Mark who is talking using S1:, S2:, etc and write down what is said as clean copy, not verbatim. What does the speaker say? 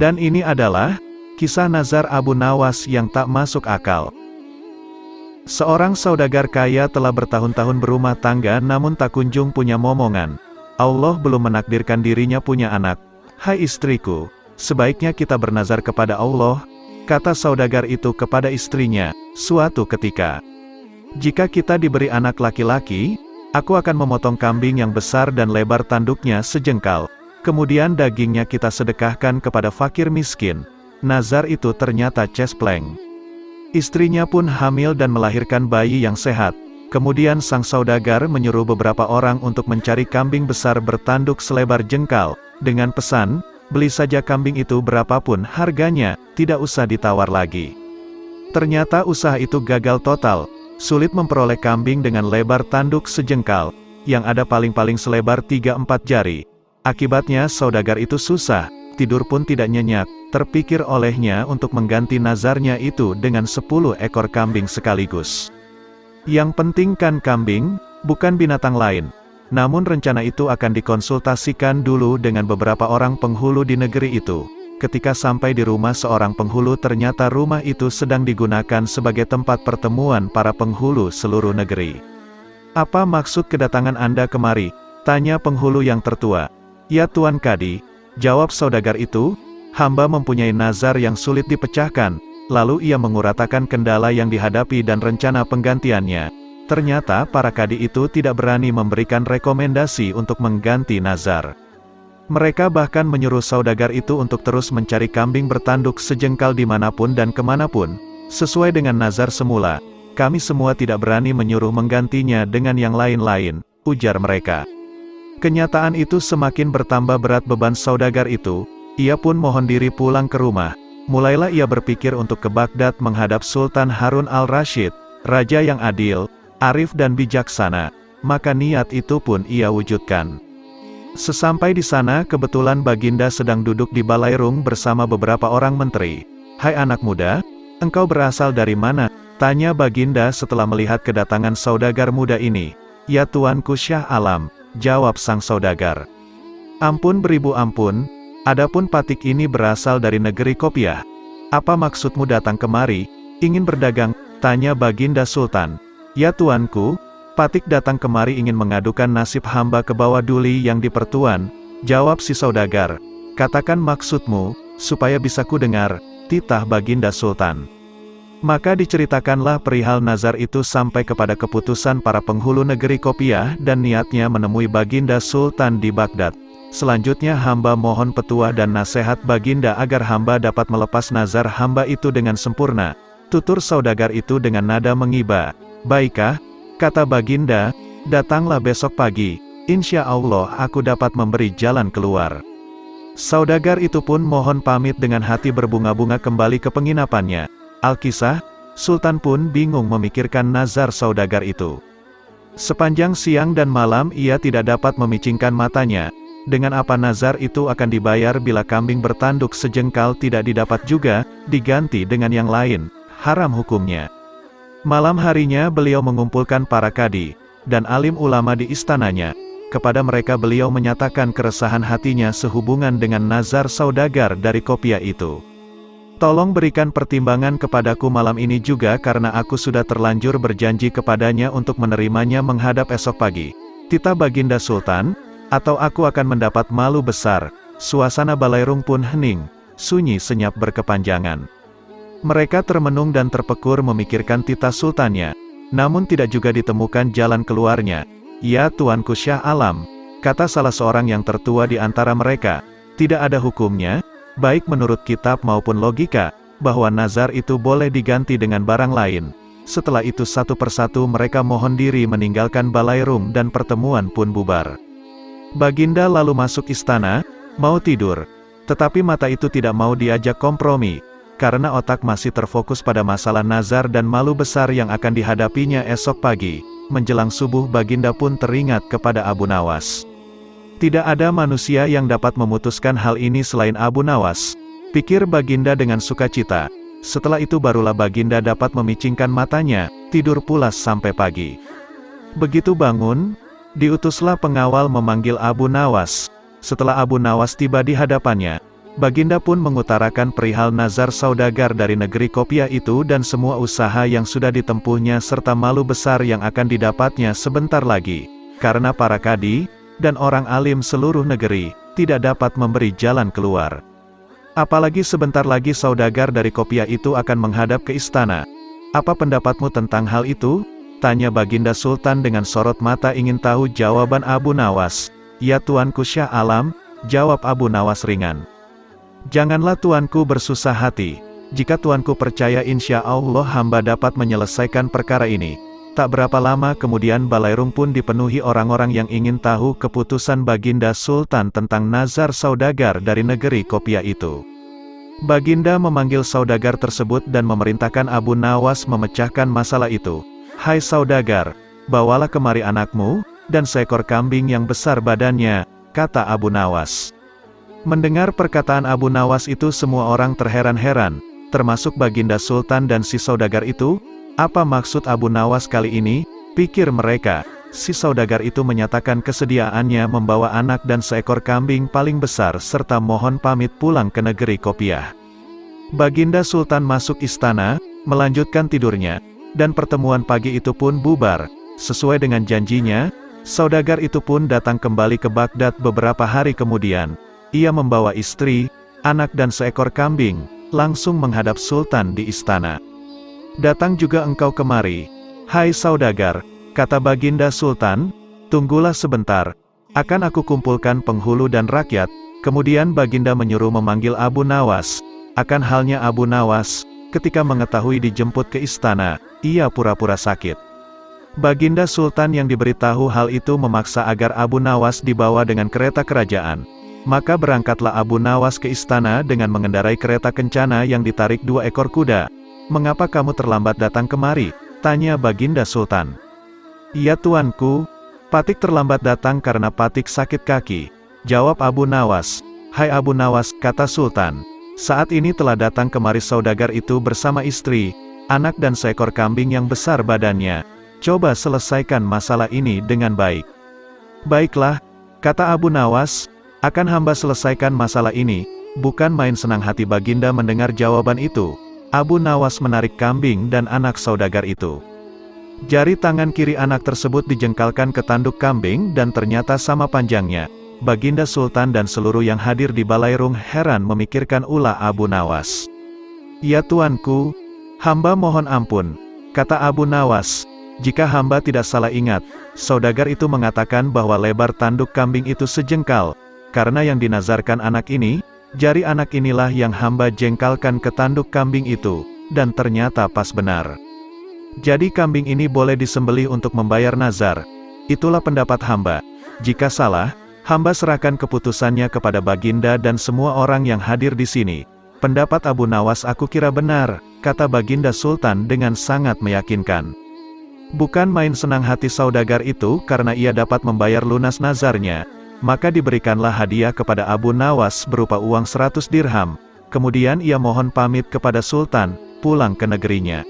S1: Dan ini adalah kisah nazar Abu Nawas yang tak masuk akal. Seorang saudagar kaya telah bertahun-tahun berumah tangga namun tak kunjung punya momongan. Allah belum menakdirkan dirinya punya anak. "Hai istriku, sebaiknya kita bernazar kepada Allah," kata saudagar itu kepada istrinya, suatu ketika. "Jika kita diberi anak laki-laki, aku akan memotong kambing yang besar dan lebar tanduknya sejengkal. Kemudian dagingnya kita sedekahkan kepada fakir miskin." Nazar itu ternyata cespleng. Istrinya pun hamil dan melahirkan bayi yang sehat. Kemudian sang saudagar menyuruh beberapa orang untuk mencari kambing besar bertanduk selebar jengkal, dengan pesan, "Beli saja kambing itu berapapun harganya, tidak usah ditawar lagi." Ternyata usaha itu gagal total, sulit memperoleh kambing dengan lebar tanduk sejengkal, yang ada paling-paling selebar 3-4 jari. Akibatnya saudagar itu susah, tidur pun tidak nyenyak, terpikir olehnya untuk mengganti nazarnya itu dengan 10 ekor kambing sekaligus. Yang penting kan kambing, bukan binatang lain. Namun rencana itu akan dikonsultasikan dulu dengan beberapa orang penghulu di negeri itu. Ketika sampai di rumah seorang penghulu ternyata rumah itu sedang digunakan sebagai tempat pertemuan para penghulu seluruh negeri. "Apa maksud kedatangan Anda kemari?" tanya penghulu yang tertua. "Ya Tuan Kadi," jawab saudagar itu, "hamba mempunyai nazar yang sulit dipecahkan." Lalu ia menguratakan kendala yang dihadapi dan rencana penggantiannya. Ternyata para kadi itu tidak berani memberikan rekomendasi untuk mengganti nazar. Mereka bahkan menyuruh saudagar itu untuk terus mencari kambing bertanduk sejengkal dimanapun dan kemanapun, sesuai dengan nazar semula. "Kami semua tidak berani menyuruh menggantinya dengan yang lain-lain," ujar mereka. Kenyataan itu semakin bertambah berat beban saudagar itu. Ia pun mohon diri pulang ke rumah. Mulailah ia berpikir untuk ke Baghdad menghadap Sultan Harun al-Rasyid, raja yang adil, arif dan bijaksana. Maka niat itu pun ia wujudkan. Sesampai di sana kebetulan Baginda sedang duduk di balairung bersama beberapa orang menteri. "Hai anak muda, engkau berasal dari mana?" tanya Baginda setelah melihat kedatangan saudagar muda ini. "Ya Tuanku Syah Alam," jawab sang saudagar. "Ampun beribu ampun, adapun Patik ini berasal dari negeri Kopiah. Apa maksudmu datang kemari? Ingin berdagang?" tanya Baginda Sultan. "Ya Tuanku, Patik datang kemari ingin mengadukan nasib hamba ke bawah duli yang di pertuan," jawab si saudagar. "Katakan maksudmu, supaya bisa ku dengar," titah Baginda Sultan. Maka diceritakanlah perihal nazar itu sampai kepada keputusan para penghulu negeri Kopiah dan niatnya menemui Baginda Sultan di Baghdad. "Selanjutnya hamba mohon petua dan nasihat Baginda agar hamba dapat melepas nazar hamba itu dengan sempurna," tutur saudagar itu dengan nada mengiba. "Baikkah," kata Baginda, "datanglah besok pagi, insya Allah aku dapat memberi jalan keluar." Saudagar itu pun mohon pamit dengan hati berbunga-bunga kembali ke penginapannya. Alkisah, Sultan pun bingung memikirkan nazar saudagar itu. Sepanjang siang dan malam ia tidak dapat memicingkan matanya. Dengan apa nazar itu akan dibayar bila kambing bertanduk sejengkal tidak didapat juga, diganti dengan yang lain, haram hukumnya. Malam harinya beliau mengumpulkan para kadi dan alim ulama di istananya. Kepada mereka beliau menyatakan keresahan hatinya sehubungan dengan nazar saudagar dari Kopiah itu. "Tolong berikan pertimbangan kepadaku malam ini juga karena aku sudah terlanjur berjanji kepadanya untuk menerimanya menghadap esok pagi," titah Baginda Sultan, "atau aku akan mendapat malu besar." Suasana balairung pun hening, sunyi senyap berkepanjangan. Mereka termenung dan terpekur memikirkan titah sultannya, namun tidak juga ditemukan jalan keluarnya. "Ya Tuanku Syah Alam," kata salah seorang yang tertua di antara mereka, "tidak ada hukumnya, baik menurut kitab maupun logika, bahwa nazar itu boleh diganti dengan barang lain." Setelah itu satu persatu mereka mohon diri meninggalkan balairung dan pertemuan pun bubar. Baginda lalu masuk istana, mau tidur. Tetapi mata itu tidak mau diajak kompromi, karena otak masih terfokus pada masalah nazar dan malu besar yang akan dihadapinya esok pagi. Menjelang subuh Baginda pun teringat kepada Abu Nawas. Tidak ada manusia yang dapat memutuskan hal ini selain Abu Nawas, pikir Baginda dengan sukacita. Setelah itu barulah Baginda dapat memicingkan matanya, tidur pulas sampai pagi. Begitu bangun, diutuslah pengawal memanggil Abu Nawas. Setelah Abu Nawas tiba di hadapannya, Baginda pun mengutarakan perihal nazar saudagar dari negeri Kopiah itu dan semua usaha yang sudah ditempuhnya serta malu besar yang akan didapatnya sebentar lagi, karena para kadi dan orang alim seluruh negeri tidak dapat memberi jalan keluar. Apalagi sebentar lagi saudagar dari Kopiah itu akan menghadap ke istana. Apa pendapatmu tentang hal itu? Tanya Baginda Sultan dengan sorot mata ingin tahu jawaban Abu Nawas. Ya Tuanku Syah Alam, jawab Abu Nawas ringan. Janganlah tuanku bersusah hati. Jika tuanku percaya insya Allah hamba dapat menyelesaikan perkara ini. Tak berapa lama kemudian Balairung pun dipenuhi orang-orang yang ingin tahu keputusan Baginda Sultan tentang nazar saudagar dari negeri Kopiah itu. Baginda memanggil saudagar tersebut dan memerintahkan Abu Nawas memecahkan masalah itu. Hai saudagar, bawalah kemari anakmu, dan seekor kambing yang besar badannya, kata Abu Nawas. Mendengar perkataan Abu Nawas itu semua orang terheran-heran, termasuk Baginda Sultan dan si saudagar itu. Apa maksud Abu Nawas kali ini? Pikir mereka. Si saudagar itu menyatakan kesediaannya membawa anak dan seekor kambing paling besar serta mohon pamit pulang ke negeri Kopiah. Baginda Sultan masuk istana, melanjutkan tidurnya, dan pertemuan pagi itu pun bubar. Sesuai dengan janjinya, saudagar itu pun datang kembali ke Baghdad beberapa hari kemudian. Ia membawa istri, anak dan seekor kambing, langsung menghadap Sultan di istana. Datang juga engkau kemari, hai saudagar, kata Baginda Sultan, tunggulah sebentar, akan aku kumpulkan penghulu dan rakyat. Kemudian Baginda menyuruh memanggil Abu Nawas. Akan halnya Abu Nawas, ketika mengetahui dijemput ke istana, ia pura-pura sakit. Baginda Sultan yang diberitahu hal itu memaksa agar Abu Nawas dibawa dengan kereta kerajaan. Maka berangkatlah Abu Nawas ke istana dengan mengendarai kereta kencana yang ditarik 2 ekor kuda. Mengapa kamu terlambat datang kemari? Tanya Baginda Sultan. Ya tuanku, Patik terlambat datang karena Patik sakit kaki, jawab Abu Nawas. Hai Abu Nawas, kata Sultan, saat ini telah datang kemari saudagar itu bersama istri, anak dan seekor kambing yang besar badannya. Coba selesaikan masalah ini dengan baik. Baiklah, kata Abu Nawas, akan hamba selesaikan masalah ini. Bukan main senang hati Baginda mendengar jawaban itu. Abu Nawas menarik kambing dan anak saudagar itu. Jari tangan kiri anak tersebut dijengkalkan ke tanduk kambing dan ternyata sama panjangnya. Baginda Sultan dan seluruh yang hadir di Balairung heran memikirkan ulah Abu Nawas. Ya tuanku, hamba mohon ampun, kata Abu Nawas. Jika hamba tidak salah ingat, saudagar itu mengatakan bahwa lebar tanduk kambing itu sejengkal. Karena yang dinazarkan anak ini, jari anak inilah yang hamba jengkalkan ke tanduk kambing itu, dan ternyata pas benar. Jadi kambing ini boleh disembelih untuk membayar nazar. Itulah pendapat hamba. Jika salah, hamba serahkan keputusannya kepada Baginda dan semua orang yang hadir di sini. Pendapat Abu Nawas aku kira benar, kata Baginda Sultan dengan sangat meyakinkan. Bukan main senang hati saudagar itu karena ia dapat membayar lunas nazarnya. Maka diberikanlah hadiah kepada Abu Nawas berupa uang 100 dirham. Kemudian ia mohon pamit kepada Sultan, pulang ke negerinya.